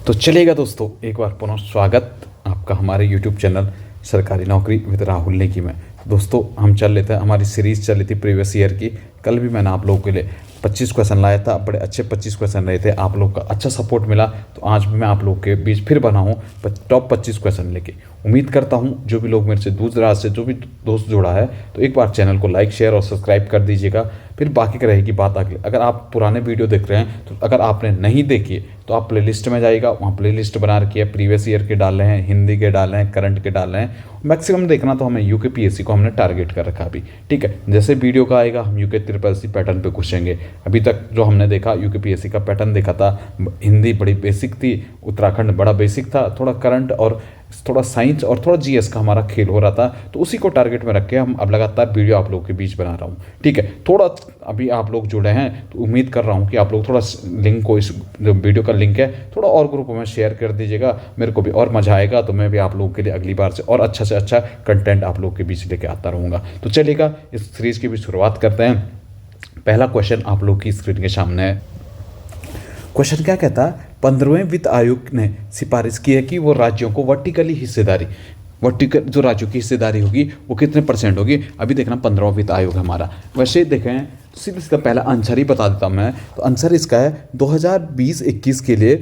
तो चलेगा दोस्तों, एक बार पुनः स्वागत आपका हमारे यूट्यूब चैनल सरकारी नौकरी विद राहुल नेगी में। दोस्तों हम चल लेते हैं, हमारी सीरीज़ चल रही थी प्रीवियस ईयर की। कल भी मैंने आप लोगों के लिए 25 क्वेश्चन लाया था, बड़े अच्छे 25 क्वेश्चन रहे थे, आप लोग का अच्छा सपोर्ट मिला। तो आज भी मैं आप लोग के बीच फिर बना हूँ टॉप 25 क्वेश्चन लेके। उम्मीद करता हूँ जो भी लोग मेरे से दूर दराज से जो भी दोस्त जुड़ा है तो एक बार चैनल को लाइक शेयर और सब्सक्राइब कर दीजिएगा। फिर बाकी का रहेगी बात आगे। अगर आप पुराने वीडियो देख रहे हैं तो अगर आपने नहीं देखी तो आप प्लेलिस्ट में जाइएगा, वहाँ प्लेलिस्ट बना रखी है, प्रीवियस ईयर के डाल रहे हैं, हिंदी के डाल रहे हैं, करंट के डाल रहे हैं। मैक्सिमम देखना तो हमें यूके पीएससी को हमने टारगेट कर रखा अभी, ठीक है। जैसे वीडियो का आएगा हम यूके ट्रिपल सी पैटर्न पे घुसेंगे। अभी तक जो हमने देखा यूके पीएससी का पैटर्न देखा था, हिंदी बड़ी बेसिक थी, उत्तराखंड बड़ा बेसिक था, थोड़ा करंट और थोड़ा साइंस और थोड़ा जीएस का हमारा खेल हो रहा था। तो उसी को टारगेट में रख के हम अब लगातार वीडियो आप लोगों के बीच बना रहा हूँ, ठीक है। थोड़ा अभी आप लोग जुड़े हैं तो उम्मीद कर रहा हूँ कि आप लोग थोड़ा लिंक को, इस जो वीडियो का लिंक है थोड़ा और ग्रुप में शेयर कर दीजिएगा, मेरे को भी और मज़ा आएगा। तो मैं भी आप लोगों के लिए अगली बार से अच्छा कंटेंट आप लोग के बीच लेके आता रहूँगा। तो चलिएगा इस सीरीज़ की भी शुरुआत करते हैं। पहला क्वेश्चन आप लोग की स्क्रीन के सामने है। क्वेश्चन क्या कहता है, 15वें वित्त आयोग ने सिफारिश की है कि वो राज्यों को वर्टिकल जो राज्यों की हिस्सेदारी होगी वो कितने परसेंट होगी। अभी देखना 15वां वित्त आयोग हमारा। वैसे देखें सीधा सीधा पहला आंसर ही बता देता मैं। तो आंसर इसका है 2020-21 के लिए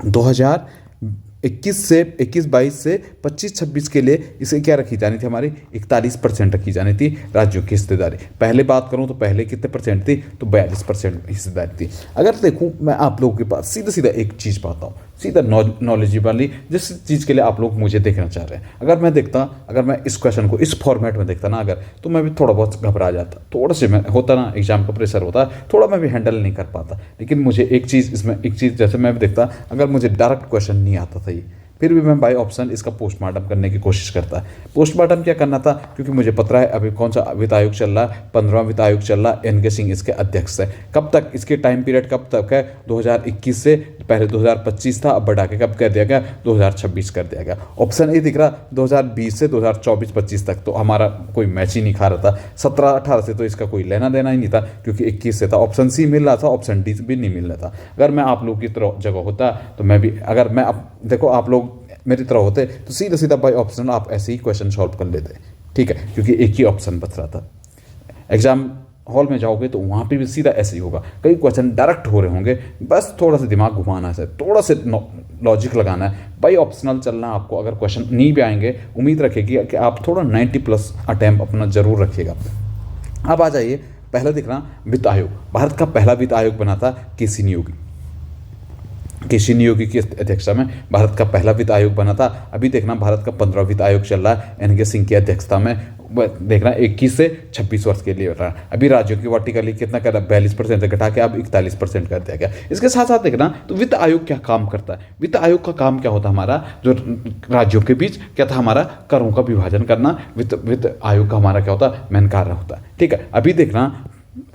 2021 से 21-22 से 25-26 के लिए इसे क्या रखी जानी थी, हमारी 41% रखी जानी थी राज्यों की हिस्सेदारी। पहले बात करूं तो पहले कितने परसेंट थी, तो 42% हिस्सेदारी थी। अगर देखूं मैं आप लोगों के पास सीधा सीधा एक चीज़ पाता हूं, सीधा नॉलेजेबल वाली, जिस चीज़ के लिए आप लोग मुझे देखना चाह रहे हैं। अगर मैं इस क्वेश्चन को इस फॉर्मेट में देखता ना अगर, तो मैं भी थोड़ा बहुत घबरा जाता, थोड़ा से मैं होता ना, एग्जाम का प्रेशर होता, थोड़ा मैं भी हैंडल नहीं कर पाता। लेकिन मुझे एक चीज़ जैसे मैं भी देखता, अगर मुझे डायरेक्ट क्वेश्चन नहीं आता था ये, फिर भी मैं बाय ऑप्शन इसका पोस्टमार्टम करने की कोशिश करता है। पोस्टमार्टम क्या करना था, क्योंकि मुझे पता है अभी कौन सा वित्त आयोग चल रहा है, 15वां वित्त आयोग चल रहा है, एनके सिंह इसके अध्यक्ष है। कब तक इसके टाइम पीरियड कब तक है, 2021 से, पहले 2025 था, अब बढ़ा के कब कर दिया गया, 2026 कर दिया गया। ऑप्शन ए दिख रहा 2020 से 2024-25 तक, तो हमारा कोई मैच ही नहीं खा रहा था। 17-18 से तो इसका कोई लेना देना ही नहीं था, क्योंकि 21 से था। ऑप्शन सी मिल रहा था, ऑप्शन डी भी नहीं मिल रहा था। अगर मैं आप लोग की तरह जगह होता तो मैं भी, अगर मैं अब देखो आप लोग मेरी तरह होते तो सीधा सीधा बाय ऑप्शन आप ऐसे ही क्वेश्चन सॉल्व कर लेते, ठीक है, क्योंकि एक ही ऑप्शन बच रहा था। एग्जाम हॉल में जाओगे तो वहाँ पे भी सीधा ऐसे ही होगा, कई क्वेश्चन डायरेक्ट हो रहे होंगे, बस थोड़ा सा दिमाग घुमाना है, थोड़ा से लॉजिक लगाना है, बाय ऑप्शनल चलना है आपको। अगर क्वेश्चन नहीं भी आएंगे, उम्मीद रखेगी कि आप थोड़ा 90+ अटैम्प्ट अपना जरूर रखिएगा। अब आ जाइए, पहला दिख रहा वित्त आयोग। भारत का पहला वित्त आयोग बना था केसी नियोगी की अध्यक्षता में भारत का पहला वित्त आयोग बना था। अभी देखना भारत का 15वां वित्त आयोग चल रहा है, एनके सिंह की अध्यक्षता में। देखना 21 से 26 वर्ष के लिए रहा। अभी राज्यों की वर्टिकली कितना कर रहा है, 42% से घटा के अब 41% कर दिया गया। इसके साथ साथ देखना तो वित्त आयोग क्या काम करता है। वित्त आयोग का काम क्या होता है, हमारा जो राज्यों के बीच क्या था, हमारा करों का विभाजन करना। वित्त आयोग का हमारा क्या होता है, मेन कार्य होता है, ठीक है। अभी देखना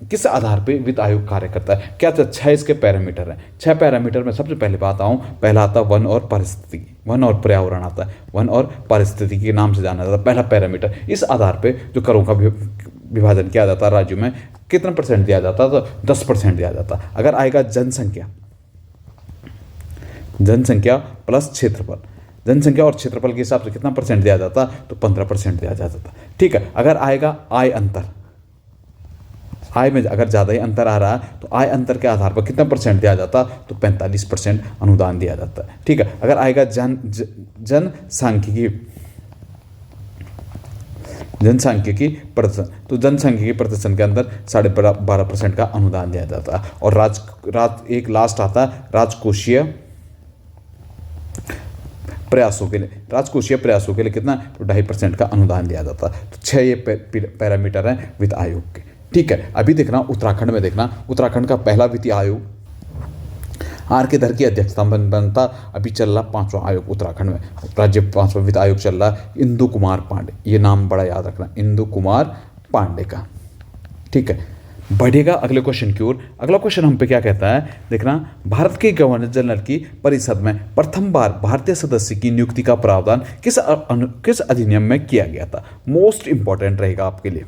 किस आधार पे वित्त आयोग कार्य करता है, क्या 6 इसके पैरामीटर हैं। 6 पैरामीटर में सबसे पहले बात आऊँ, पहला आता है वन और पारिस्थितिकी, वन और पर्यावरण आता है, वन और पारिस्थितिकी के नाम से जाना जाता है पहला पैरामीटर। इस आधार पे जो करों का विभाजन किया जाता है राज्यों में, कितना परसेंट दिया जाता है, तो 10% दिया जाता है। अगर आएगा जनसंख्या प्लस क्षेत्रफल, जनसंख्या और क्षेत्रफल के हिसाब से कितना परसेंट दिया जाता, तो 15% दिया जाता, ठीक है। अगर आएगा आय अंतर, आय में अगर ज़्यादा ही अंतर आ रहा है तो आय अंतर के आधार पर कितना परसेंट दिया जाता, तो 45% अनुदान दिया जाता है, ठीक है। अगर आएगा जनसांख्यिकी प्रतिशत, तो जनसांख्यिकी प्रतिशत के अंदर 12.5% का अनुदान दिया जाता है। और एक लास्ट आता है राजकोषीय प्रयासों के लिए कितना, तो 2.5% का अनुदान दिया जाता है। तो 6 ये पैरामीटर हैं वित्त आयोग के, ठीक है। अभी देखना उत्तराखंड में, देखना उत्तराखंड का पहला वित्तीय आयोग आर के धर की अध्यक्षता में बनता। अभी चल रहा 5वां आयोग उत्तराखंड में, राज्य 5वां वित्त आयोग चल रहा इंदु कुमार पांडे, ये नाम बड़ा याद रखना, इंदु कुमार पांडे का, ठीक है। बढ़ेगा अगले क्वेश्चन की ओर। अगला क्वेश्चन हम पे क्या कहता है, देखना भारत के गवर्नर जनरल की परिषद में प्रथम बार भारतीय सदस्य की नियुक्ति का प्रावधान किस अधिनियम में किया गया था। मोस्ट इंपॉर्टेंट रहेगा आपके लिए।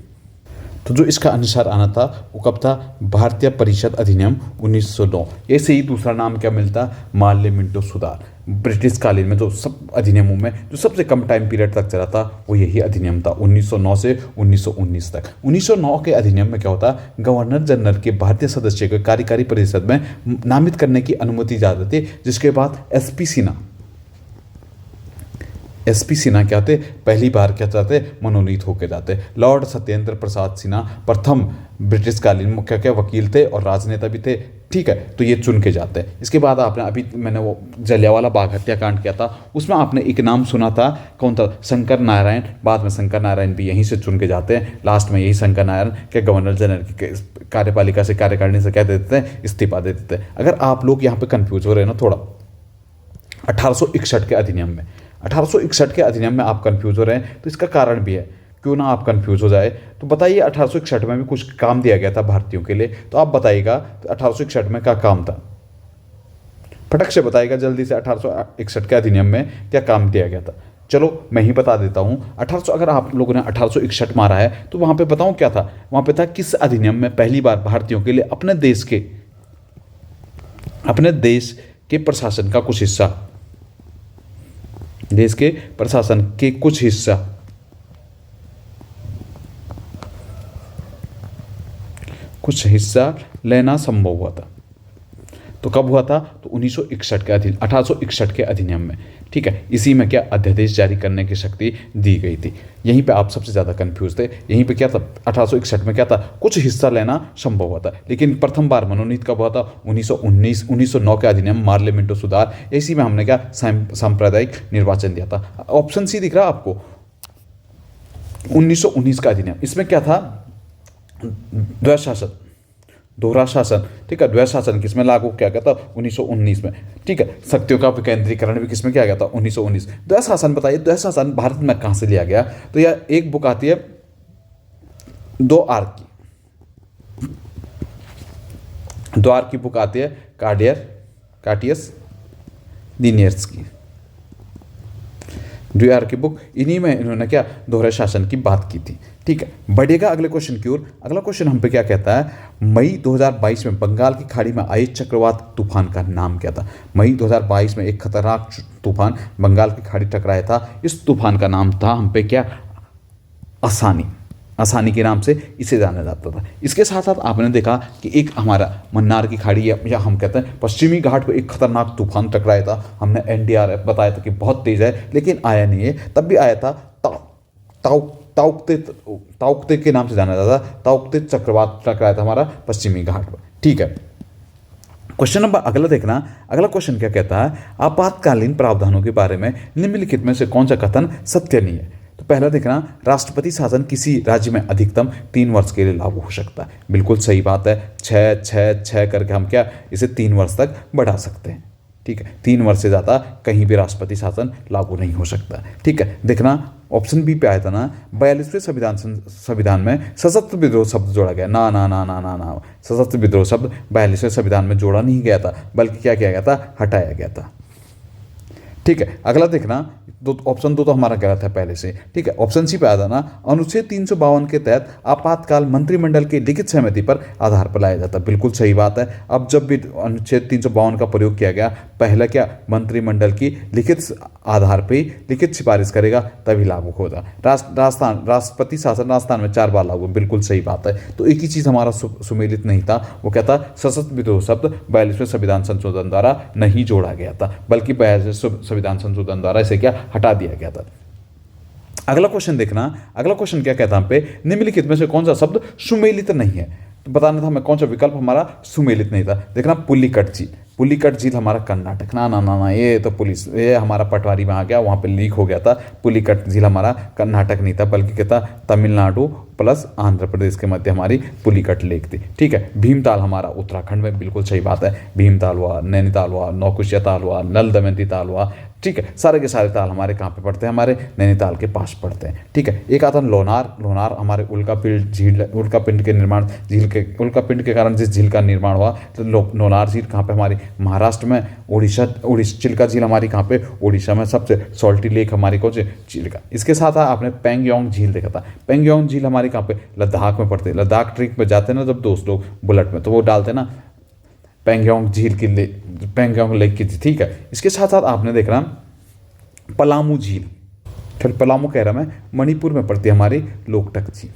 तो जो इसका अनुसार आना था वो कब था, भारतीय परिषद अधिनियम 1909। ऐसे ही दूसरा नाम क्या मिलता, मार्ले मिंटो सुधार। ब्रिटिश कालीन में जो सब अधिनियमों में जो सबसे कम टाइम पीरियड तक चला था वो यही अधिनियम था, 1909 से 1919 तक। 1909 के अधिनियम में क्या होता, गवर्नर जनरल के भारतीय सदस्य को कार्यकारी परिषद में नामित करने की अनुमति जाती थी, जिसके बाद एसपी सिन्हा क्या थे, पहली बार क्या चाहते, मनोनीत होकर जाते। लॉर्ड सत्येंद्र प्रसाद सिन्हा प्रथम ब्रिटिश कालीन मुख्य के वकील थे और राजनेता भी थे, ठीक है, तो ये चुन के जाते हैं। इसके बाद आपने अभी मैंने वो जलियांवाला बाग हत्याकांड किया था, उसमें आपने एक नाम सुना था, कौन था, शंकर नारायण। बाद में शंकर नारायण भी यहीं से चुन के जाते हैं, लास्ट में यही शंकर नारायण के गवर्नर जनरल की कार्यपालिका से, कार्यकारिणी से क्या दे देते हैं, इस्तीफा दे देते हैं। अगर आप लोग यहाँ पे कंफ्यूज हो रहे हैं ना थोड़ा, 1861 के अधिनियम में, 1861 के अधिनियम में आप कंफ्यूज हो रहे हैं, तो इसका कारण भी है, क्यों ना आप कंफ्यूज हो जाए। तो बताइए 1861 में भी कुछ काम दिया गया था भारतीयों के लिए, तो आप बताइएगा तो 1861 में क्या काम था, फटक से बताइएगा जल्दी से, 1861 के अधिनियम में क्या काम दिया गया था। चलो मैं ही बता देता हूँ। 1800 अगर आप लोगों ने 1861 मारा है तो वहाँ पे बताऊँ क्या था, वहाँ पे था किस अधिनियम में पहली बार भारतीयों के लिए अपने देश के प्रशासन का कुछ हिस्सा, देश के प्रशासन के कुछ हिस्सा लेना संभव हुआ था। तो कब हुआ था, तो 1861 के अधिनियम में, ठीक है। इसी में क्या अध्यादेश जारी करने की शक्ति दी गई थी। यहीं पे आप सबसे ज़्यादा कंफ्यूज थे, यहीं पे क्या था, 1861 में क्या था, कुछ हिस्सा लेना संभव हुआ था। लेकिन प्रथम बार मनोनीत कब हुआ था, 1909 के अधिनियम मार्ले मिंटो सुधार, इसी में हमने क्या सांप्रदायिक निर्वाचन दिया था। ऑप्शन सी दिख रहा आपको, 1919 का अधिनियम, इसमें क्या था, दोहरा शासन, ठीक है। द्वैध शासन किसमें लागू किया गया था, 1919 में, ठीक है। शक्तियों का विकेंद्रीकरण भी किसमें किया गया था, 1919। द्वैध शासन बताइए, द्वैध शासन भारत में कहाँ से लिया गया, तो यह एक बुक आती है 2R की बुक आती है कार्टियस लिनियर्स की, 2R की बुक, इन्हीं में इन्होंने क्या दोहरे शासन की बात की थी, ठीक है। बढ़ेगा अगले क्वेश्चन की ओर। अगला क्वेश्चन हम पे क्या कहता है, मई 2022 में बंगाल की खाड़ी में आए चक्रवात तूफान का नाम क्या था। मई 2022 में एक खतरनाक तूफान बंगाल की खाड़ी टकराया था, इस तूफान का नाम था हम पे क्या, आसानी के नाम से इसे जाना जाता था। इसके साथ साथ आपने देखा कि एक हमारा मन्नार की खाड़ी या हम कहते हैं पश्चिमी घाट पर एक खतरनाक तूफान टकराया था। हमने NDRF बताया था कि बहुत तेज है, लेकिन आया नहीं है, तब भी आया था ताउक्ते के नाम से जाना जाता था। ताउक्ते चक्रवात टकराया था हमारा पश्चिमी घाट पर, ठीक है। क्वेश्चन नंबर अगला देखना, अगला क्वेश्चन क्या कहता है, आपातकालीन प्रावधानों के बारे में निम्नलिखित में से कौन सा कथन सत्य नहीं है। तो पहला देखना, राष्ट्रपति शासन किसी राज्य में अधिकतम 3 वर्ष के लिए लागू हो सकता है, बिल्कुल सही बात है। 6 करके हम क्या इसे 3 वर्ष तक बढ़ा सकते हैं, ठीक है। 3 वर्ष से ज़्यादा कहीं भी राष्ट्रपति शासन लागू नहीं हो सकता, ठीक है। देखना ऑप्शन बी पे आया था ना, 42वें संविधान में सशस्त्र विद्रोह शब्द जोड़ा गया, ना, सशस्त्र विद्रोह शब्द 42वें संविधान में जोड़ा नहीं गया था, बल्कि क्या किया गया था, हटाया गया था, ठीक है। अगला देखना, ऑप्शन 2 तो हमारा गलत है पहले से, ठीक है। ऑप्शन सी पे आया था ना, अनुच्छेद 352 के तहत आपातकाल मंत्रिमंडल के लिखित सहमति पर आधार पर लाया जाता है, बिल्कुल सही बात है। अब जब भी अनुच्छेद 352 का प्रयोग किया गया, पहला क्या मंत्रिमंडल की लिखित आधार पर लिखित सिफारिश करेगा तभी लागू होगा। राष्ट्रपति शासन राजस्थान में 4 बार लागू, बिल्कुल सही बात है। तो एक ही चीज़ हमारा सुमेलित नहीं था, वो क्या था, सशस्त्र विद्रोह शब्द 42वें संविधान संशोधन द्वारा नहीं जोड़ा गया था, बल्कि 42वें संविधान संशोधन द्वारा इसे क्या हटा दिया गया था। अगला क्वेश्चन देखना, अगला क्वेश्चन क्या कहता है हम पे, निम्नलिखित में से कौन सा शब्द सुमेलित नहीं है। तो बताना था हमें कौन सा विकल्प हमारा सुमेलित नहीं था। देखना पुलिकट झील हमारा कर्नाटक, ना ये तो ये हमारा पटवारी में आ गया, वहाँ पे लीक हो गया था। पुलिकट झील हमारा कर्नाटक नहीं था, बल्कि क्या था, तमिलनाडु प्लस आंध्र प्रदेश के मध्य हमारी पुलिकट लेक थी, ठीक है। भीमताल हमारा उत्तराखंड में, बिल्कुल सही बात है। भीमताल हुआ, नैनीताल हुआ, नौकुचिया ताल हुआ, नल दमयंती ताल हुआ, ठीक है। सारे के सारे ताल हमारे कहाँ पे पड़ते हैं, हमारे नैनीताल के पास पड़ते हैं, ठीक है। एक आता है लोनार हमारे उल्कापिंड के कारण जिस झील का निर्माण हुआ, तो लोनार झील कहाँ पे, हमारी महाराष्ट्र में। उड़ीसा चिल्का झील हमारी कहाँ पे, उड़ीसा में। सबसे सॉल्टी लेक हमारी कौन सी, चिल्का। इसके साथ आपने पेंगयोंग झील देखा था, पेंगयोंग झील हमारी हमारी कहाँ पे लद्दाख में पड़ती है। लद्दाख ट्रिप पे जाते हैं ना जब दोस्त लोग बुलेट में, तो वो डालते हैं ना पैंगोंग झील की पैंगोंग लेक की, ठीक है। इसके साथ साथ आपने देखना पलामू झील, फिर पलामू कह रहा मैं, मणिपुर में पड़ती है हमारी लोकटक झील।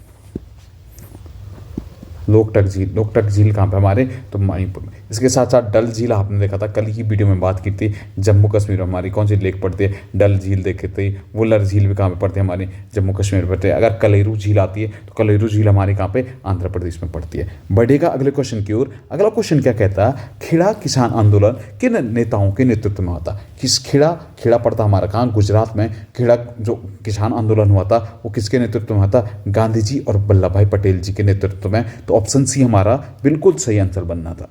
लोकटक झील कहाँ पे हमारे, तो मणिपुर में। इसके साथ साथ डल झील आपने देखा था, कल की वीडियो में बात की थी, जम्मू कश्मीर में हमारी कौन सी लेक पड़ती है, डल झील देखी थी। वुलर झील भी कहाँ पे पड़ती है, हमारी जम्मू कश्मीर में पड़ती है। अगर कलेरू झील आती है तो कलेरू झील हमारी कहाँ पे, आंध्र प्रदेश में पड़ती है। बढ़ेगा अगले क्वेश्चन की ओर। अगला क्वेश्चन क्या कहता है, खेड़ा किसान आंदोलन किन नेताओं के नेतृत्व में होता। किस खेड़ा पड़ता हमारा कहाँ, गुजरात में। खेड़ा जो किसान आंदोलन हुआ था वो किसके नेतृत्व में था, गांधी जी और वल्लभ भाई पटेल जी के नेतृत्व में। तो ऑप्शन सी हमारा बिल्कुल सही आंसर बनना था।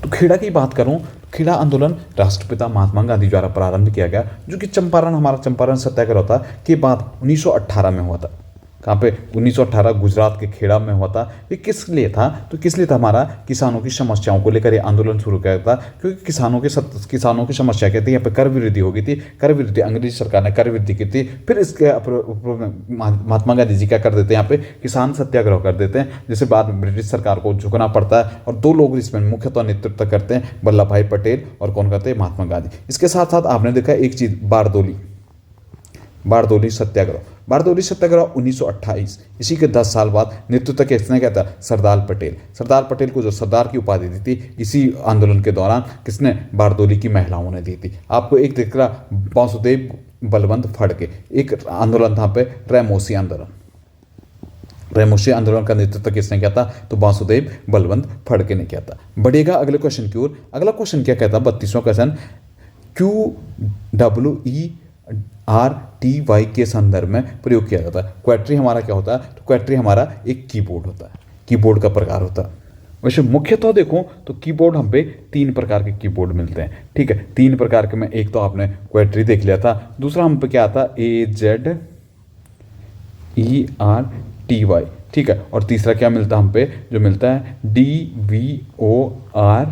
तो खेड़ा की बात करूं, खेड़ा आंदोलन राष्ट्रपिता महात्मा गांधी द्वारा प्रारंभ किया गया, जो कि चंपारण सत्याग्रह था के बाद 1918 में हुआ था। कहाँ पे, 1918 गुजरात के खेड़ा में हुआ था। ये किस लिए था, तो किस लिए था हमारा, किसानों की समस्याओं को लेकर ये आंदोलन शुरू किया था। क्योंकि किसानों की समस्या कहती है, यहाँ पे कर वृद्धि हो गई थी। कर वृद्धि, अंग्रेजी सरकार ने कर वृद्धि की थी। फिर इसके महात्मा गांधी जी क्या कर देते हैं, यहाँ पे किसान सत्याग्रह कर देते हैं, जिससे बाद में ब्रिटिश सरकार को झुकना पड़ता है। और दो लोग इसमें मुख्यतः नेतृत्व करते हैं, वल्लभ भाई पटेल और कौन करते हैं, महात्मा गांधी। इसके साथ साथ आपने देखा एक चीज, बारदोली सत्याग्रह 1928, इसी के 10 साल बाद नेतृत्व किसने किया था, सरदार पटेल को जो सरदार की उपाधि दी थी इसी आंदोलन के दौरान किसने, बारदोली की महिलाओं ने दी थी। आपको एक दिख रहा वासुदेव बलवंत फड़के, एक आंदोलन था पे रैमोसी आंदोलन का नेतृत्व किसने किया था, तो वासुदेव बलवंत फड़के ने किया था। बढ़ेगा अगले क्वेश्चन की ओर। अगला क्वेश्चन क्या कहता है, 32वां क्वेश्चन, QWERTY के संदर्भ में प्रयोग किया जाता है। क्वेट्री हमारा क्या होता है, तो क्वेट्री हमारा एक कीबोर्ड होता है, कीबोर्ड का प्रकार होता है। वैसे मुख्यतः देखो तो कीबोर्ड हम पे 3 प्रकार के कीबोर्ड मिलते हैं, ठीक है। 3 प्रकार के में, एक तो आपने क्वेट्री देख लिया था, दूसरा हम पे क्या आता है, AZERTY, ठीक है। और तीसरा क्या मिलता है हम पे, जो मिलता है DVORAK।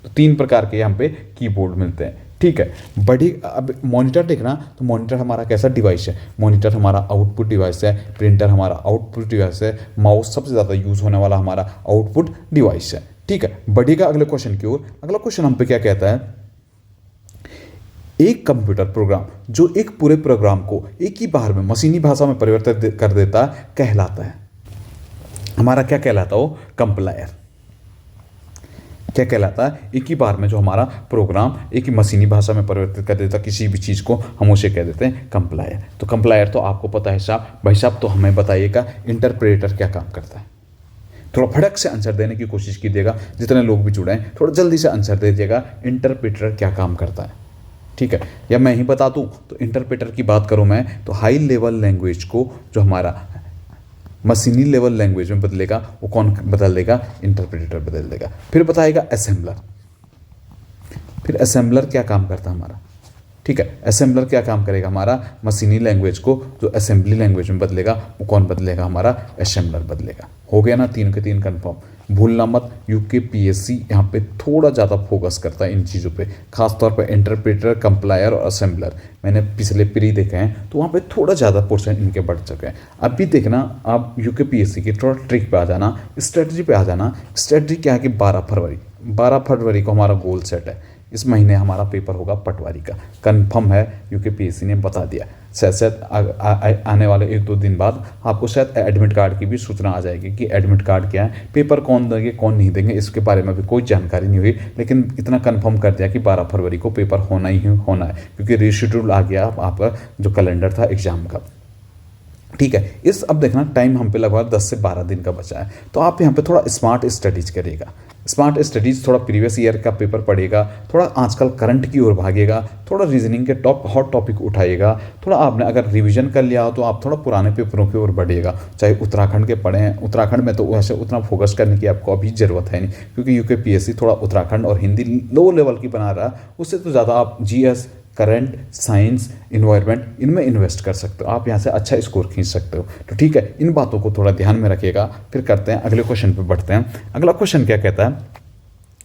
तो 3 प्रकार के यहाँ पे कीबोर्ड मिलते हैं, ठीक है। बड़ी अब मॉनिटर देखना, तो मॉनिटर हमारा कैसा डिवाइस है, मॉनिटर हमारा आउटपुट डिवाइस है, प्रिंटर हमारा आउटपुट डिवाइस है, माउस सबसे ज़्यादा यूज होने वाला हमारा आउटपुट डिवाइस है, ठीक है। बढ़ेगा अगले क्वेश्चन की ओर। अगला क्वेश्चन हम पे क्या कहता है, एक कंप्यूटर प्रोग्राम जो एक पूरे प्रोग्राम को एक ही बार में मशीनी भाषा में परिवर्तित कर देता कहलाता है, हमारा क्या कहलाता हो, कंपाइलर। क्या कहलाता है, एक ही बार में जो हमारा प्रोग्राम एक ही मशीनी भाषा में परिवर्तित कर देता किसी भी चीज़ को, हम उसे कह देते हैं कंपाइलर। तो कंपाइलर तो आपको पता है साहब, भाई साहब तो हमें बताइएगा इंटरप्रेटर क्या काम करता है। थोड़ा फटक से आंसर देने की कोशिश कीजिएगा, जितने लोग भी जुड़े हैं थोड़ा जल्दी से आंसर दे दीजिएगा, इंटरप्रेटर क्या काम करता है, ठीक है। या मैं ही बता दूं, तो इंटरप्रेटर की बात करूं मैं, तो हाई लेवल लैंग्वेज को जो हमारा मशीनी लेवल लैंग्वेज में बदलेगा, वो कौन बदल देगा, इंटरप्रेटर बदल देगा। फिर बताएगा असेंबलर, फिर असेंबलर क्या काम करता है हमारा, ठीक है। असेंबलर क्या काम करेगा, हमारा मशीनी लैंग्वेज को जो असेंबली लैंग्वेज में बदलेगा, वो कौन बदलेगा, हमारा असेंबलर बदलेगा। हो गया ना, 3 के 3 कंफर्म। भूलना मत, UKPSC यहाँ पे थोड़ा ज़्यादा फोकस करता है इन चीज़ों पे, खासतौर पे इंटरप्रेटर, कंप्लायर और असेंबलर। मैंने पिछले प्री देखे हैं तो वहाँ पे थोड़ा ज़्यादा पोर्शन इनके बढ़ चुके हैं। अब भी देखना, आप UKPSC की थोड़ा ट्रिक पे आ जाना, स्ट्रेटजी पे आ जाना। स्ट्रेटजी क्या है कि 12 फरवरी को हमारा गोल सेट है, इस महीने हमारा पेपर होगा पटवारी का, कंफर्म है, UKPSC ने बता दिया। शायद आने वाले 1-2 दिन बाद आपको शायद एडमिट कार्ड की भी सूचना आ जाएगी कि एडमिट कार्ड क्या है, पेपर कौन देंगे कौन नहीं देंगे, इसके बारे में भी कोई जानकारी नहीं हुई। लेकिन इतना कंफर्म कर दिया कि 12 फरवरी को पेपर होना ही होना है, क्योंकि रीशेड्यूल आ गया आपका जो कैलेंडर था एग्जाम का, ठीक है। इस अब देखना टाइम हम पे लगभग 10 से 12 दिन का बचा है, तो आप यहाँ पे थोड़ा स्मार्ट स्टडीज करिएगा। स्मार्ट स्टडीज थोड़ा प्रीवियस ईयर का पेपर पढ़ेगा, थोड़ा आजकल करंट की ओर भागेगा, थोड़ा रीजनिंग के हॉट टॉपिक उठाइएगा, थोड़ा आपने अगर रिवीजन कर लिया हो तो आप थोड़ा पुराने पेपरों की ओर बढ़िएगा। चाहे उत्तराखंड के पढ़े हैं, उत्तराखंड में तो वैसे उतना फोकस करने की आपको अभी ज़रूरत है नहीं, क्योंकि UKPSC थोड़ा उत्तराखंड और हिंदी लो लेवल की बना रहा है, उससे तो ज़्यादा आप GS, करंट, साइंस, इन्वायरमेंट इनमें इन्वेस्ट कर सकते हो, आप यहाँ से अच्छा स्कोर खींच सकते हो। तो ठीक है, इन बातों को थोड़ा ध्यान में रखिएगा। फिर करते हैं अगले क्वेश्चन पे बढ़ते हैं। अगला क्वेश्चन क्या कहता है,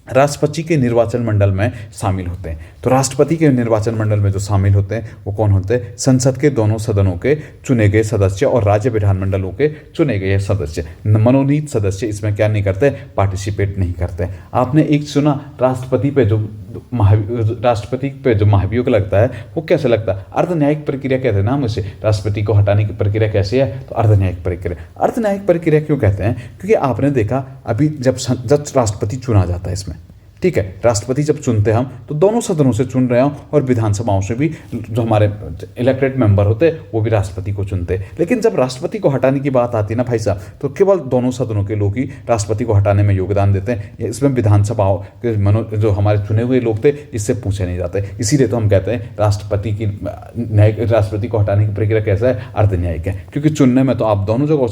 राष्ट्रपति के निर्वाचन मंडल में शामिल होते हैं। तो राष्ट्रपति के निर्वाचन मंडल में जो शामिल होते हैं वो कौन होते हैं? संसद के दोनों सदनों के चुने गए सदस्य और राज्य विधानमंडलों के चुने गए सदस्य। मनोनीत सदस्य इसमें क्या नहीं करते? पार्टिसिपेट नहीं करते। आपने एक सुना राष्ट्रपति पे जो महाभियोग लगता है वो कैसे लगता है? अर्धन्यायिक प्रक्रिया कहते हैं ना उसे। राष्ट्रपति को हटाने की प्रक्रिया कैसी है? तो अर्धन्यायिक प्रक्रिया। अर्धन्यायिक प्रक्रिया क्यों कहते हैं? क्योंकि आपने देखा अभी जब राष्ट्रपति चुना जाता है इसमें, ठीक है, राष्ट्रपति जब चुनते हैं हम तो दोनों सदनों से चुन रहे हैं और विधानसभाओं से भी जो हमारे इलेक्टेड मेंबर होते हैं वो भी राष्ट्रपति को चुनते हैं। लेकिन जब राष्ट्रपति को हटाने की बात आती है ना भाई साहब, तो केवल दोनों सदनों के लोग ही राष्ट्रपति को हटाने में योगदान देते हैं। इसमें विधानसभाओं के जो हमारे चुने हुए लोग थे इससे पूछे नहीं जाते। इसीलिए तो हम कहते हैं राष्ट्रपति को हटाने की प्रक्रिया कैसा है? अर्धन्यायिक है। क्योंकि चुनने में तो आप दोनों जगहों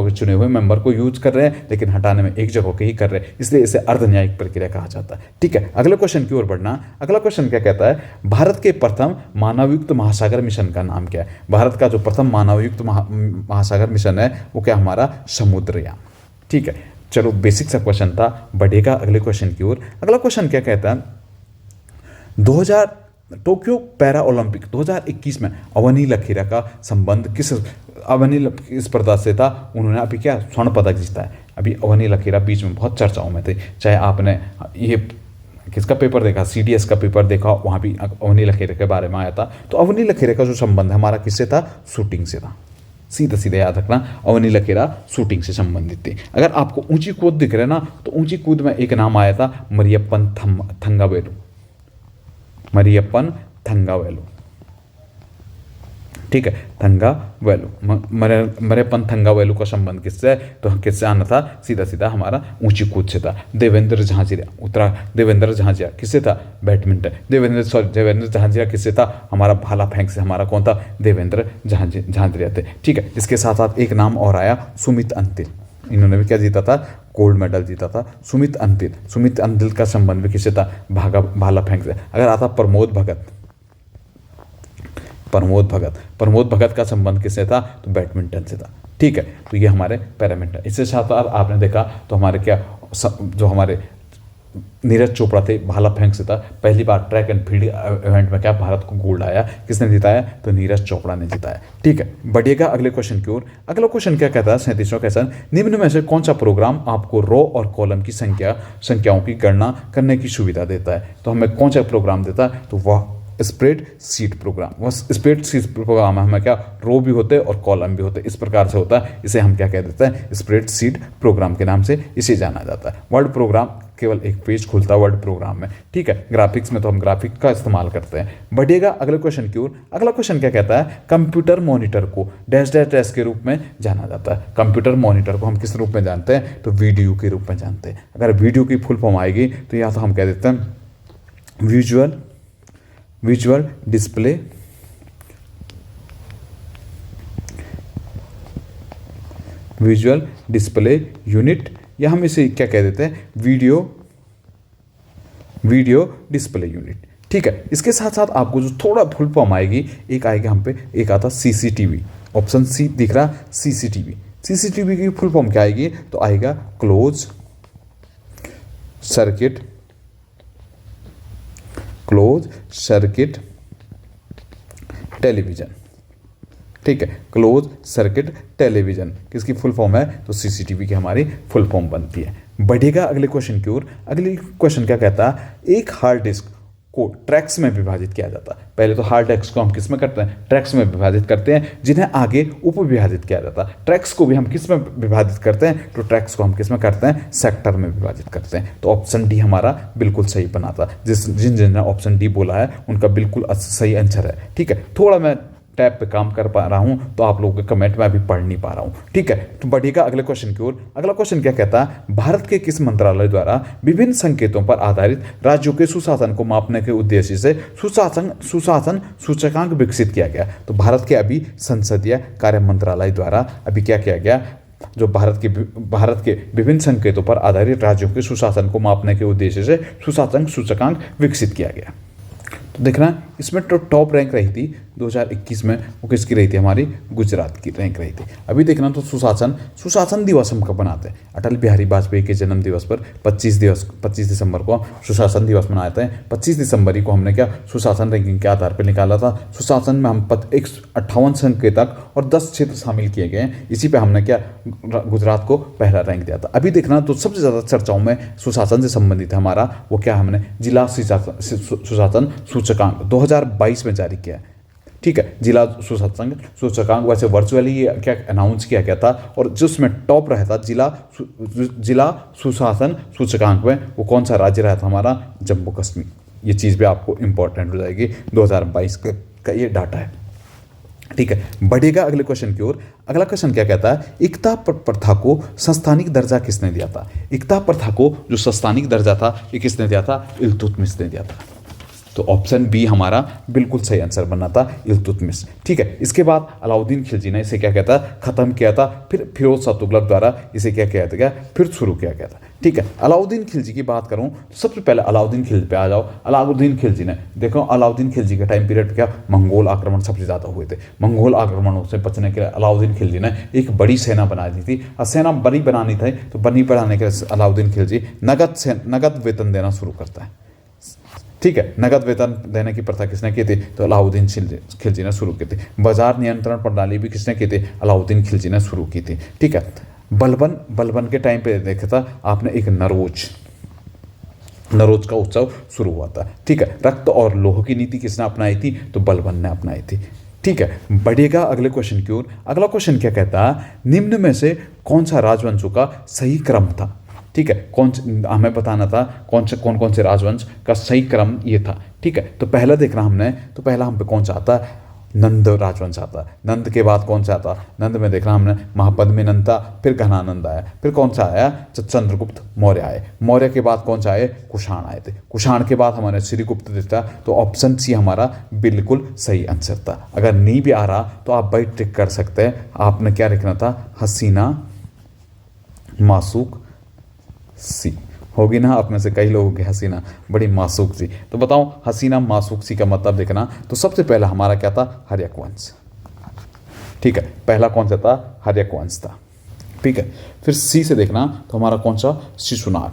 के चुने हुए मेंबर को यूज कर रहे हैं, लेकिन हटाने में एक जगह के ही कर रहे हैं, इसलिए इसे अर्धन्यायिक प्रक्रिया कहा जाता है। ठीक है, अगले क्वेश्चन की ओर बढ़ना। अगला क्वेश्चन क्या कहता है? भारत के प्रथम मानवयुक्त महासागर मिशन का नाम क्या है? भारत का जो प्रथम मानवयुक्त महासागर मिशन है वो क्या? हमारा समुद्रयान। ठीक है, चलो बेसिक सा क्वेश्चन था, बढ़ेगा अगले क्वेश्चन की ओर। अगला क्वेश्चन क्या कहता है? 2000 टोक्यो पैरा ओलंपिक 2021 में अवनी लखेरा का संबंध किस स्पर्धा से था? उन्होंने अभी क्या स्वर्ण पदक जीता है। अभी अवनी लखेरा बीच में बहुत चर्चाओं में थे, चाहे आपने ये किसका पेपर देखा, CDS का पेपर देखा, वहाँ भी अवनी लखेरा के बारे में आया था। तो अवनी लखेरा का जो संबंध हमारा किससे था? शूटिंग से था। सीधा सीधा याद रखना, अवनी लखेरा शूटिंग से संबंधित थी। अगर आपको ऊंची कूद दिख रहे ना, तो ऊंची कूद में एक नाम आया था मरियप्पन थंगावेलु। मरियप्पन थंगावेलु, ठीक है, थंगावेलु। मरियप्पन थंगावेलु का संबंध किससे? तो किससे आना था? सीधा सीधा हमारा ऊंची कूद से था। देवेंद्र झांझरिया किससे था? बैडमिंटन। देवेंद्र झांझरिया किससे था? हमारा भाला फेंक से। हमारा कौन था? देवेंद्र झांझरिया थे। ठीक है, इसके साथ साथ एक नाम और आया, सुमित अंतिल। इन्होंने भी क्या जीता था? गोल्ड मेडल जीता था। सुमित अंतिल का संबंध भी किससे था? भाला फेंक से। अगर आता प्रमोद भगत का संबंध किससे था? तो बैडमिंटन से था। ठीक है, तो ये हमारे पैरामिंटन। इससे साथ आपने देखा तो हमारे क्या जो हमारे नीरज चोपड़ा थे, भाला फेंक से था। पहली बार ट्रैक एंड फील्ड इवेंट में क्या भारत को गोल्ड आया? किसने जिताया? तो नीरज चोपड़ा ने जिताया। ठीक है, बढ़िएगा अगले क्वेश्चन की ओर। अगला क्वेश्चन क्या कहता है? 37वां क्वेश्चन, निम्न में से कौन सा प्रोग्राम आपको रो और कॉलम की संख्याओं की गणना करने की सुविधा देता है? तो हमें कौन सा प्रोग्राम देता है? तो वह स्प्रेडशीट प्रोग्राम। वह स्प्रेडशीट प्रोग्राम हमें क्या रो भी होते हैं और कॉलम भी होते हैं, इस प्रकार से होता है। इसे हम क्या कह देते हैं? स्प्रेडशीट प्रोग्राम के नाम से इसे जाना जाता है। वर्ड प्रोग्राम केवल एक पेज खुलता है वर्ड प्रोग्राम में। ठीक है, ग्राफिक्स में तो हम ग्राफिक का इस्तेमाल करते हैं। बढ़िएगा अगले क्वेश्चन की ओर। अगला क्वेश्चन क्या कहता है? कंप्यूटर मॉनिटर को डैश डैश डैश के रूप में जाना जाता है। कंप्यूटर मॉनिटर को हम किस रूप में जानते हैं? तो वीडियो के रूप में जानते हैं। अगर वीडियो की फुल फॉर्म आएगी तो या तो हम कह देते हैं विजुअल डिस्प्ले यूनिट, या हम इसे क्या कह देते हैं? Video display unit. ठीक है, इसके साथ साथ आपको जो थोड़ा फुल फॉर्म आएगी, एक आएगा हम पे, एक आता CCTV। ऑप्शन सी दिख रहा, CCTV की फुल फॉर्म क्या आएगी? तो आएगा क्लोज सर्किट टेलीविजन। ठीक है, क्लोज सर्किट टेलीविजन किसकी फुल फॉर्म है? तो CCTV की हमारी फुल फॉर्म बनती है। बढ़ेगा अगले क्वेश्चन की ओर। अगले क्वेश्चन क्या कहता है? एक हार्ड डिस्क को ट्रैक्स में विभाजित किया जाता है। पहले तो हार्ड डिस्क को हम किस में करते हैं? ट्रैक्स में विभाजित करते हैं, जिन्हें आगे उप विभाजित किया जाता है। ट्रैक्स को भी हम किस में विभाजित करते हैं? तो ट्रैक्स को हम किस में करते हैं? सेक्टर में विभाजित करते हैं। तो ऑप्शन डी हमारा बिल्कुल सही बना था। जिन ऑप्शन डी बोला है उनका बिल्कुल सही आंसर है। ठीक है, थोड़ा मैं टैब पे काम कर पा रहा हूं तो आप लोगों के कमेंट में अभी पढ़ नहीं पा रहा हूं। ठीक है, तो बढ़िएगा अगले क्वेश्चन की ओर। अगला क्वेश्चन क्या कहता है? भारत के किस मंत्रालय द्वारा विभिन्न संकेतों पर आधारित राज्यों के सुशासन को मापने के उद्देश्य से सुशासन सूचकांक विकसित किया गया? तो भारत के अभी संसदीय कार्य मंत्रालय द्वारा अभी क्या किया गया? जो भारत के विभिन्न संकेतों पर आधारित राज्यों के सुशासन को मापने के उद्देश्य से सुशासन सूचकांक विकसित किया गया। तो देखना इसमें तो टॉप रैंक रही थी 2021 में, वो किसकी रही थी, हमारी गुजरात की रैंक रही थी। अभी देखना तो सुशासन दिवस हम कब मनाते हैं, अटल बिहारी वाजपेयी के जन्म दिवस पर 25 दिसंबर को सुशासन दिवस मनाते हैं। 25 दिसंबर को हमने क्या सुशासन रैंकिंग के आधार पर निकाला था। सुशासन में हम 58 संकेतक और 10 क्षेत्र शामिल किए गए हैं। इसी पे हमने क्या गुजरात को पहला रैंक दिया था। अभी देखना तो सबसे ज़्यादा चर्चाओं में सुशासन से संबंधित है हमारा वो क्या, हमने जिला सुशासन सूचकांक 2022 में जारी किया है। ठीक है, जिला सुशासन सूचकांक वैसे वर्चुअली क्या अनाउंस किया गया था, और जिसमें टॉप रहा था जिला सुशासन सूचकांक में वो कौन सा राज्य रहा था, हमारा जम्मू कश्मीर। ये चीज़ भी आपको इंपॉर्टेंट हो जाएगी, 2022 का ये डाटा है। ठीक है, बढ़ेगा अगले क्वेश्चन की ओर। अगला क्वेश्चन क्या कहता है, एकता प्रथा को संस्थानिक दर्जा किसने दिया था। एकता प्रथा को जो संस्थानिक दर्जा था ये किसने दिया था, इल्तुतमिश ने दिया था। तो ऑप्शन बी हमारा बिल्कुल सही आंसर बनना था, इल्तुतमिश। ठीक है, इसके बाद अलाउद्दीन खिलजी ने इसे क्या कहता है, खत्म किया था। फिर फिरोज शाह तुगलक द्वारा इसे क्या किया गया, फिर शुरू किया गया था। ठीक है, अलाउद्दीन खिलजी की बात करूं तो सबसे पहले अलाउद्दीन खिलजी पे आ जाओ। अलाउद्दीन खिलजी ने देखो, अलाउद्दीन खिलजी के टाइम पीरियड क्या मंगोल आक्रमण सबसे ज़्यादा हुए थे। मंगोल आक्रमणों से बचने के लिए अलाउद्दीन खिलजी ने एक बड़ी सेना बना दी थी। और सेना बड़ी बनानी थी तो बड़ी बनाने के लिए अलाउद्दीन खिलजी नगद वेतन देना शुरू करता है। ठीक है, नगद वेतन देने की प्रथा किसने की थी, तो अलाउद्दीन खिलजी ने शुरू की थी। बाजार नियंत्रण प्रणाली भी किसने की थी, अलाउद्दीन खिलजी ने शुरू की थी। ठीक है, बलबन के टाइम पे देखा था आपने एक नरोज का उत्सव शुरू हुआ था। ठीक है, रक्त और लोह की नीति किसने अपनाई थी, तो बलबन ने अपनाई थी। ठीक है, बढ़ेगा अगले क्वेश्चन की ओर। अगला क्वेश्चन क्या कहता है, निम्न में से कौन सा राजवंशों का सही क्रम था। ठीक है, हमें बताना था कौन से राजवंश का सही क्रम ये था। ठीक है, तो पहला देखना हमने, तो पहला हम पे कौन सा आता है, नंद राजवंश आता है। नंद के बाद कौन सा आता, नंद में देखना हमने महापद्मी नंद था, फिर घनानंद आया, फिर कौन सा आया, चंद्रगुप्त मौर्य आए। मौर्य के बाद कौन सा आए, कुषाण आए थे। कुषाण के बाद हमारे श्रीगुप्त था। तो ऑप्शन सी हमारा बिल्कुल सही आंसर था। अगर नहीं भी आ रहा तो आप भाई ट्रिक कर सकते हैं। आपने क्या लिखना था, हसीना मासूक सी। होगी ना आप में से कई लोगों की हसीना बड़ी मासूक सी। तो बताओ हसीना मासूक सी का मतलब देखना, तो सबसे पहला हमारा क्या था, हर्यक वंश। ठीक है, पहला कौन सा था, हर्यक वंश था। ठीक है, फिर सी से देखना तो हमारा कौन सा, शिशुनाग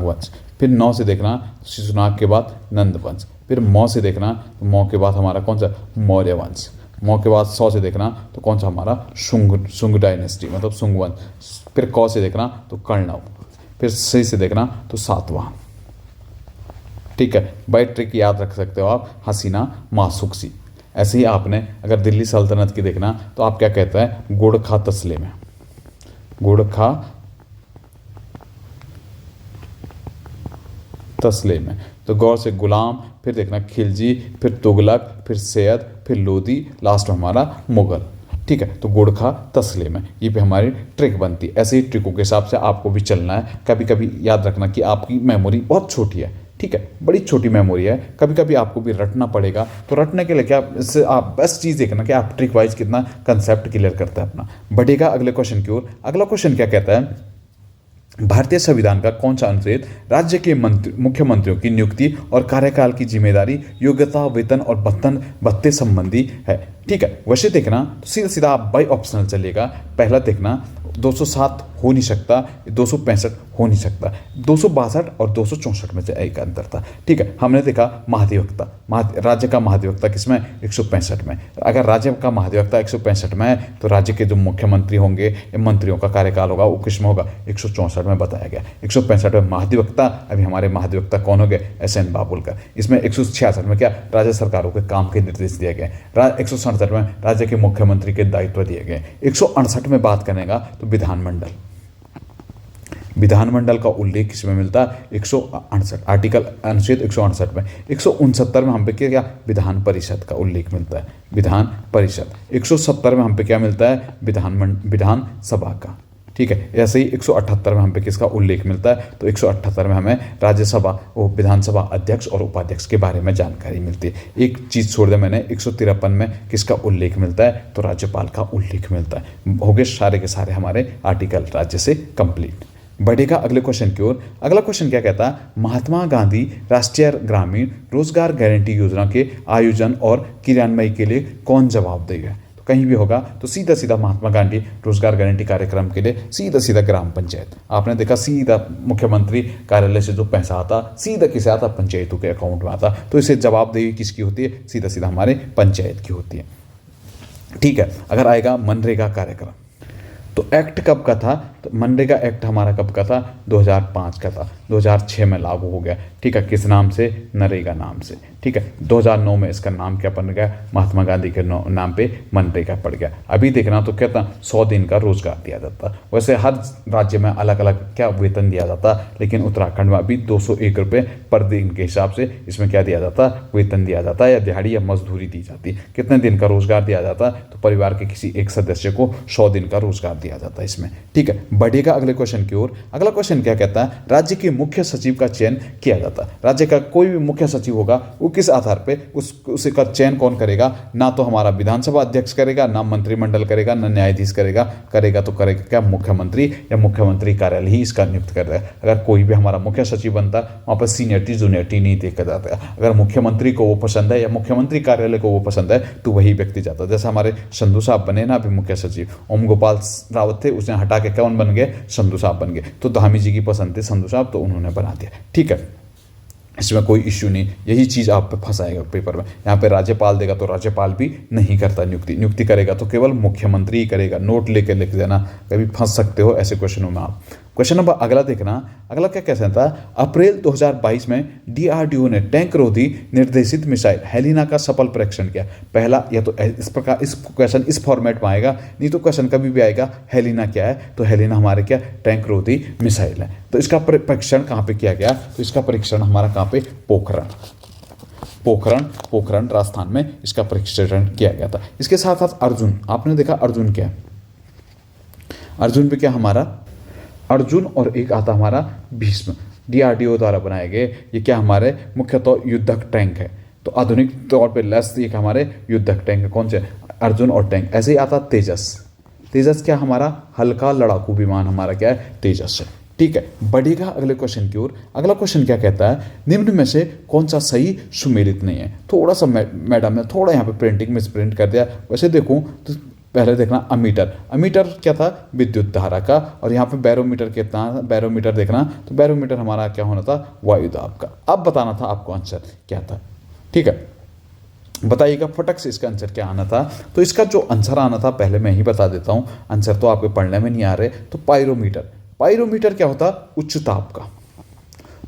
वंश। फिर 9 से देखना, शिशुनाग के बाद नंद वंश। फिर मौ से देखना तो मौ के बाद हमारा कौन सा, मौर्य वंश। मौ के बाद 100 से देखना तो कौन सा हमारा, शुंग डायनेस्टी मतलब शुंग वंश। फिर कौ से देखना तो कर्णव। फिर सी से देखना तो सातवाहन। ठीक है, बाई ट्रिक याद रख सकते हो आप, हसीना मासूक सी। ऐसे ही आपने अगर दिल्ली सल्तनत की देखना तो आप क्या कहते हैं, गोरखा तस्लीम, गोरखा तस्लीम है। तो गौर से गुलाम, फिर देखना खिलजी, फिर तुगलक, फिर सैयद, फिर लोदी, लास्ट में हमारा मुगल। ठीक है, तो गोरखा तस्लीम है। ये पे हमारी ट्रिक बनती है। ऐसे ही ट्रिकों के हिसाब से आपको भी चलना है। कभी कभी याद रखना कि आपकी मेमोरी बहुत छोटी है। ठीक है, बड़ी छोटी मेमोरी है, कभी कभी आपको भी रटना पड़ेगा। तो रटने के लिए क्या, इससे आप बेस्ट चीज़ देखना कि आप ट्रिक वाइज कितना कंसेप्ट क्लियर करते हैं अपना। बढ़ेगा अगले क्वेश्चन की ओर। अगला क्वेश्चन क्या कहता है, भारतीय संविधान का कौन सा अनुच्छेद राज्य के मुख्यमंत्रियों की नियुक्ति और कार्यकाल की जिम्मेदारी, योग्यता, वेतन और भत्ते संबंधी है। ठीक है, वैसे देखना तो सीधा सीधा आप बाई ऑप्शनल चलेगा। पहला देखना 207 हो नहीं सकता, 265 हो नहीं सकता, 262 और 264 में से एक अंतर था। ठीक है, हमने देखा महाधिवक्ता, राज्य का महाधिवक्ता किसमें, 165 में। अगर राज्य का महाधिवक्ता 165 में है तो राज्य के जो मुख्यमंत्री होंगे, मंत्रियों का कार्यकाल होगा वो किसमें होगा, 164 में बताया गया। 165 में महाधिवक्ता, अभी हमारे महाधिवक्ता कौन हो गए, SN बाबुलकर। इसमें 166 में क्या, राज्य सरकारों के काम के निर्देश दिए गए। 167 में राज्य के मुख्यमंत्री के दायित्व दिए गए। 168 में बात करेगा तो विधानमंडल का उल्लेख किसमें मिलता है, 168 आर्टिकल अनुच्छेद 168 में। 169 में हम पे क्या, विधान परिषद का उल्लेख मिलता है, विधान परिषद। 170 में हम पे क्या मिलता है, विधान सभा का। ठीक है, ऐसे ही 178 में हम पे किसका उल्लेख मिलता है, तो 178 में हमें राज्यसभा और विधानसभा अध्यक्ष और उपाध्यक्ष के बारे में जानकारी मिलती है। एक चीज़ छोड़ दे मैंने, 153 में किसका उल्लेख मिलता है, तो राज्यपाल का उल्लेख मिलता है। हो गए सारे के सारे हमारे आर्टिकल राज्य से कंप्लीट। बढ़ेगा अगले क्वेश्चन की ओर। अगला क्वेश्चन क्या कहता है, महात्मा गांधी राष्ट्रीय ग्रामीण रोजगार गारंटी योजना के आयोजन और क्रियान्वयन के लिए कौन जवाबदेह है? तो कहीं भी होगा तो सीधा सीधा महात्मा गांधी रोजगार गारंटी कार्यक्रम के लिए सीधा सीधा ग्राम पंचायत। आपने देखा सीधा मुख्यमंत्री कार्यालय से जो पैसा आता सीधा किसे आता, पंचायतों के अकाउंट में आता। तो इसे जवाबदेही किसकी होती है? सीधा सीधा हमारे पंचायत की होती है। ठीक है, अगर आएगा मनरेगा कार्यक्रम, तो एक्ट कब का था? तो मनरेगा एक्ट हमारा कब का था? 2005 का था। 2006 में लागू हो गया। ठीक है, किस नाम से? नरेगा नाम से। ठीक है, 2009 में इसका नाम क्या बन गया? महात्मा गांधी के नाम पे मनरेगा पड़ गया। अभी देखना तो कहता 100 दिन का रोजगार दिया जाता। वैसे हर राज्य में अलग अलग क्या वेतन दिया जाता, लेकिन उत्तराखंड में अभी 201 रुपये पर दिन के हिसाब से इसमें क्या दिया जाता? वेतन दिया जाता है, या दिहाड़ी या मजदूरी दी जाती। कितने दिन का रोजगार दिया जाता? तो परिवार के किसी एक सदस्य को 100 दिन का रोजगार दिया जाता है इसमें। ठीक है, बढ़ेगा अगले क्वेश्चन की ओर। अगला क्वेश्चन क्या कहता है, राज्य के मुख्य सचिव का चयन किया जाता है। राज्य का कोई भी मुख्य सचिव होगा वो किस आधार पे उसका चयन कौन करेगा? ना तो हमारा विधानसभा अध्यक्ष करेगा, ना मंत्रिमंडल करेगा, ना न्यायाधीश करेगा। तो करेगा क्या? मुख्यमंत्री या मुख्यमंत्री कार्यालय ही इसका नियुक्त कर देगा। अगर कोई भी हमारा मुख्य सचिव बनता है वहां पर सीनियरिटी जूनियरिटी नहीं देखा जाता है। अगर मुख्यमंत्री को वो पसंद है या मुख्यमंत्री कार्यालय को वो पसंद है तो वही व्यक्ति जाता है। जैसे हमारे संधू साहब बने ना अभी मुख्य सचिव, ओम गोपाल रावत थे, उसने हटा के कौन बन गए? संधू साहब बन गए। तो धामी जी की पसंद थी संधू साहब, तो उन्होंने बना दिया। ठीक है, इसमें कोई इश्यू नहीं। यही चीज़ आप पे फंसाएगा पेपर में। यहाँ पे राज्यपाल देगा तो राज्यपाल भी नहीं करता नियुक्ति करेगा तो केवल मुख्यमंत्री ही करेगा। नोट लेके लिख देना, कभी फंस सकते हो ऐसे क्वेश्चनों में आप। क्वेश्चन नंबर अगला देखना। अगला क्या कहता था, अप्रैल 2022 में डीआरडीओ ने टैंक रोधी निर्देशित मिसाइल हेलिना का सफल परीक्षण किया। पहला या तो इस प्रकार इस क्वेश्चन इस फॉर्मेट में आएगा, नहीं तो क्वेश्चन कभी भी आएगा हेलिना क्या है? तो हेलिना हमारे क्या? टैंक रोधी मिसाइल है। तो इसका परीक्षण कहाँ पे किया गया? तो इसका परीक्षण हमारा कहाँ पे? पोखरण राजस्थान में इसका परीक्षण किया गया था। इसके साथ साथ अर्जुन, आपने देखा अर्जुन क्या है? अर्जुन भी क्या हमारा? अर्जुन और एक आता हमारा भीष्म, डीआरडीओ द्वारा बनाए गए। ये क्या हमारे मुख्यतः युद्धक टैंक है। तो आधुनिक तौर पे लेस ये हमारे युद्धक टैंक है। कौन से? अर्जुन और टैंक। ऐसे ही आता तेजस क्या हमारा? हल्का लड़ाकू विमान हमारा क्या है? तेजस है। ठीक है, बढ़ेगा अगले क्वेश्चन की ओर। अगला क्वेश्चन क्या कहता है, निम्न में से कौन सा सही सुमेलित नहीं है? थोड़ा सा मैडम ने थोड़ा यहाँ पे प्रिंटिंग में प्रिंट कर दिया। वैसे देखूँ तो पहले देखना अमीटर क्या था? विद्युत धारा का। और यहाँ पे बैरोमीटर कितना? बैरोमीटर देखना तो बैरोमीटर हमारा क्या होना था? वायु दाब का। अब बताना था आपको आंसर क्या था। ठीक है, बताइएगा फटक से इसका आंसर क्या आना था। तो इसका जो आंसर आना था पहले मैं ही बता देता हूँ, आंसर तो आपके पढ़ने में नहीं आ रहे। तो पायरोमीटर क्या होता? उच्च ताप का।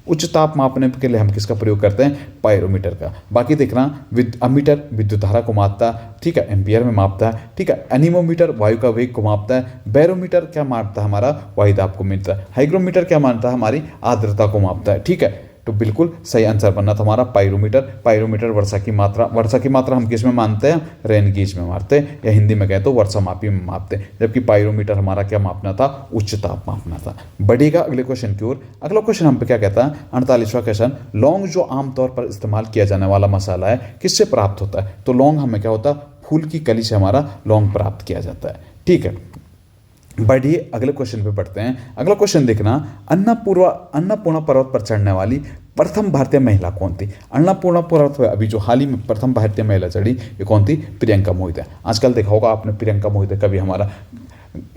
उच्च ताप मापने के लिए हम किसका प्रयोग करते हैं? पायरोमीटर का। बाकी देखना अमीटर विद्युत धारा को मापता है। ठीक है, एम्पियर में मापता है। ठीक है, एनीमोमीटर वायु का वेग को मापता है। बैरोमीटर क्या मापता है? हमारा वायु दाब को मिलता है। हाइग्रोमीटर क्या मापता है? हमारी आर्द्रता को मापता है। ठीक है, तो बिल्कुल सही आंसर बनना था हमारा पायरोमीटर वर्षा की मात्रा हम किस में मानते हैं? रेन गेज में मारते हैं, या हिंदी में कहें तो वर्षा मापी में मापते हैं। जबकि पायरोमीटर हमारा क्या मापना था? उच्च ताप मापना था। बढ़ेगा अगले क्वेश्चन की ओर। अगला क्वेश्चन हम पे क्या कहता है? 48वां क्वेश्चन, लौंग जो आमतौर पर इस्तेमाल किया जाने वाला मसाला है किससे प्राप्त होता है? तो लौंग हमें क्या होता है? फूल की कली से हमारा लौंग प्राप्त किया जाता है। ठीक है, बढ़िए अगले क्वेश्चन पे बढ़ते हैं। अगला क्वेश्चन देखना, अन्नपूर्णा पर्वत पर चढ़ने वाली प्रथम भारतीय महिला कौन थी? अन्नपूर्णा पर्वत पर अभी जो हाल ही में प्रथम भारतीय महिला चढ़ी ये कौन थी? प्रियंका मोहिते। आजकल देखा होगा आपने प्रियंका मोहिते कभी हमारा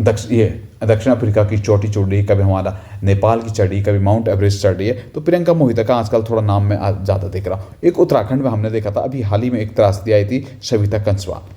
दक्षिण अफ्रीका की चोटी चढ़ रही है, कभी हमारा नेपाल की चढ़ी, कभी माउंट एवरेस्ट चढ़ रही है। तो प्रियंका मोहिते का आजकल थोड़ा नाम में ज़्यादा दिख रहा। एक उत्तराखंड में हमने देखा था अभी हाल ही में एक त्रासदी आई थी, सविता कंसवाल।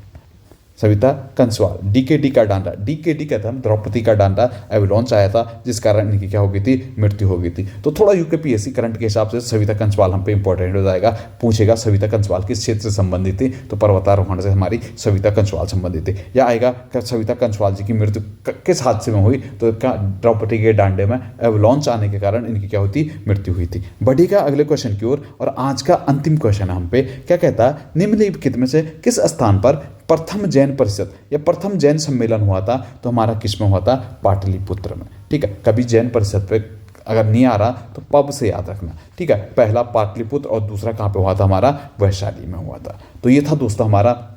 डीकेडी का डांडा, डीकेडी कहते हैं द्रौपदी का डांडा एवलॉन्च आया था जिस कारण इनकी क्या हो गई थी? मृत्यु हो गई थी। तो थोड़ा यूकेपीएससी करंट के हिसाब से सविता कंसवाल हम पे इंपॉर्टेंट हो जाएगा। पूछेगा सविता कंसवाल किस क्षेत्र से संबंधित थी? तो पर्वतारोहण से हमारी सविता कंसवाल संबंधित थी। या आएगा सविता कंसवाल जी की मृत्यु किस हादसे में हुई? तो क्या द्रौपदी के डांडे में एवलॉन्च आने के कारण इनकी क्या हुई? मृत्यु हुई थी। बढ़ेगा अगले क्वेश्चन की ओर। और आज का अंतिम क्वेश्चन हम पे क्या कहता है, निम्नलिखित में से किस स्थान पर प्रथम जैन परिषद या प्रथम जैन सम्मेलन हुआ था? तो हमारा किस में हुआ था? पाटलिपुत्र में। ठीक है, कभी जैन परिषद पे अगर नहीं आ रहा तो पब से याद रखना। ठीक है, पहला पाटलिपुत्र और दूसरा कहाँ पे हुआ था? हमारा वैशाली में हुआ था। तो ये था दोस्तों हमारा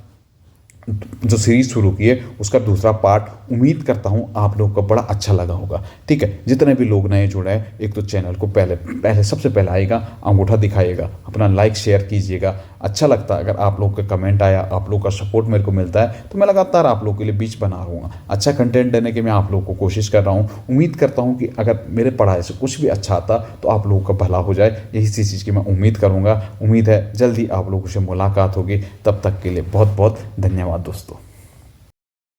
जो सीरीज शुरू की है उसका दूसरा पार्ट उम्मीद करता हूँ आप लोगों को बड़ा अच्छा लगा होगा। ठीक है, जितने भी लोग नए जुड़े हैं, एक तो चैनल को पहले सबसे पहले आएगा, अंगूठा दिखाइएगा, अपना लाइक शेयर कीजिएगा। अच्छा लगता है अगर आप लोग का कमेंट आया, आप लोग का सपोर्ट मेरे को मिलता है, तो मैं लगातार आप लोगों के लिए बीच बना रहूँगा। अच्छा कंटेंट देने की मैं आप लोगों को कोशिश कर रहा हूँ। उम्मीद करता हूँ कि अगर मेरे पढ़ाई से कुछ भी अच्छा आता तो आप लोगों का भला हो जाए, यही चीज़ की मैं उम्मीद करूँगा। उम्मीद है जल्दी आप लोगों से मुलाकात होगी। तब तक के लिए बहुत बहुत धन्यवाद दोस्तों।